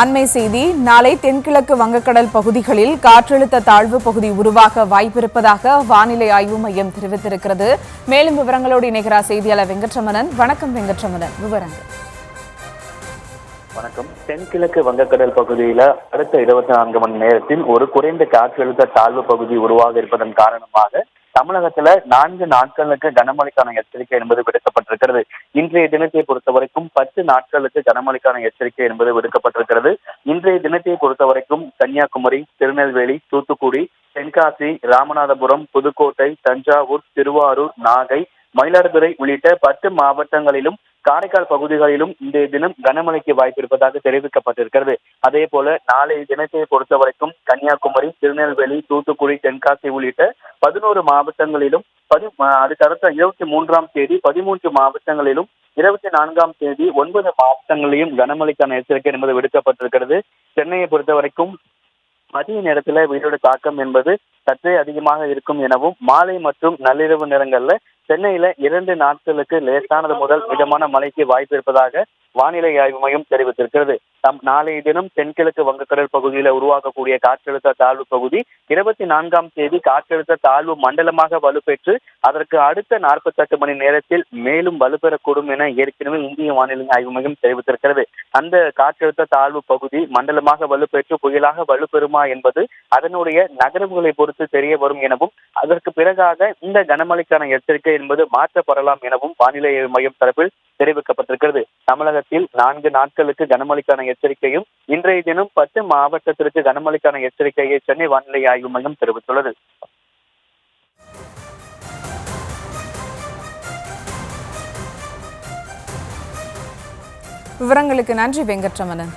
அண்மை செய்தி. நாளை தென்கிழக்கு வங்கக்கடல் பகுதிகளில் காற்றழுத்த தாழ்வு பகுதி உருவாக வாய்ப்பிருப்பதாக வானிலை ஆய்வு மையம் தெரிவித்திருக்கிறது. மேலும் விவரங்களோடு இணைகிறார் செய்தியாளர் வெங்கட்ரமணன். வணக்கம் வெங்கட்ரமணன், விவரங்கள். வணக்கம். தென்கிழக்கு வங்கக்கடல் பகுதியில அடுத்த 24 மணி நேரத்தில் ஒரு குறைந்த காற்றழுத்த தாழ்வு பகுதி உருவாக இருப்பதன் காரணமாக தமிழகத்துல 4 நாட்களுக்கு கனமழைக்கான எச்சரிக்கை என்பது விடுக்கப்பட்டிருக்கிறது. இன்றைய தினத்தை பொறுத்தவரைக்கும் 10 நாட்களுக்கு கனமழைக்கான எச்சரிக்கை என்பது விடுக்கப்பட்டிருக்கிறது. இன்றைய தினத்தை பொறுத்தவரைக்கும் கன்னியாகுமரி, திருநெல்வேலி, தூத்துக்குடி, தென்காசி, ராமநாதபுரம், புதுக்கோட்டை, தஞ்சாவூர், திருவாரூர், நாகை, மயிலாடுதுறை உள்ளிட்ட 10 மாவட்டங்களிலும் காரைக்கால் பகுதிகளிலும் இன்றைய தினம் கனமழைக்கு வாய்ப்பு இருப்பதாக தெரிவிக்கப்பட்டிருக்கிறது. அதே போல நாளைய தினத்தை பொறுத்தவரைக்கும் கன்னியாகுமரி, திருநெல்வேலி, தூத்துக்குடி, தென்காசி உள்ளிட்ட 11 மாவட்டங்களிலும் அதுக்கு அடுத்த 23ஆம் தேதி 13 மாவட்டங்களிலும் 24ஆம் தேதி 9 மாவட்டங்களிலும் கனமழைக்கான எச்சரிக்கை என்பது விடுக்கப்பட்டிருக்கிறது. சென்னையை பொறுத்தவரைக்கும் மதிய நேரத்துல வெயிலோட தாக்கம் என்பது சற்றே அதிகமாக இருக்கும் எனவும் மாலை மற்றும் நள்ளிரவு நேரங்கள்ல சென்னையில 2 நாட்களுக்கு லேசானது முதல் மிதமான மழைக்கு வாய்ப்பு இருப்பதாக வானிலை ஆய்வு மையம் தெரிவித்திருக்கிறது. நாளைய தினம் தென்கிழக்கு வங்கக்கடல் பகுதியில உருவாக்கக்கூடிய காற்றழுத்த தாழ்வு பகுதி 24ஆம் தேதி காற்றழுத்த தாழ்வு மண்டலமாக வலுப்பெற்று அதற்கு அடுத்த 48 மணி நேரத்தில் மேலும் வலுப்பெறக்கூடும் என ஏற்கனவே இந்திய வானிலை ஆய்வு மையம் தெரிவித்திருக்கிறது. அந்த காற்றழுத்த தாழ்வு பகுதி மண்டலமாக வலுப்பெற்று புயலாக வலுப்பெறுமா என்பது அதனுடைய நகர்வுகளை பொறுத்து தெரிய வரும் எனவும் அதற்கு பிறகாக இந்த கனமழைக்கான எச்சரிக்கை என்பது மாற்றப்படலாம் எனவும் வானிலை மையம் தரப்பில் தெரிவிக்கப்பட்டிருக்கிறது. தமிழகத்தில் 4 நாட்களுக்கு கனமழைக்கான எச்சரிக்கையும் இன்றைய தினம் 10 மாவட்டத்திற்கு கனமழைக்கான எச்சரிக்கையை சென்னை வானிலை ஆய்வு மையம் தெரிவித்துள்ளது. விவரங்களுக்கு நன்றி வெங்கட்ரமணன்.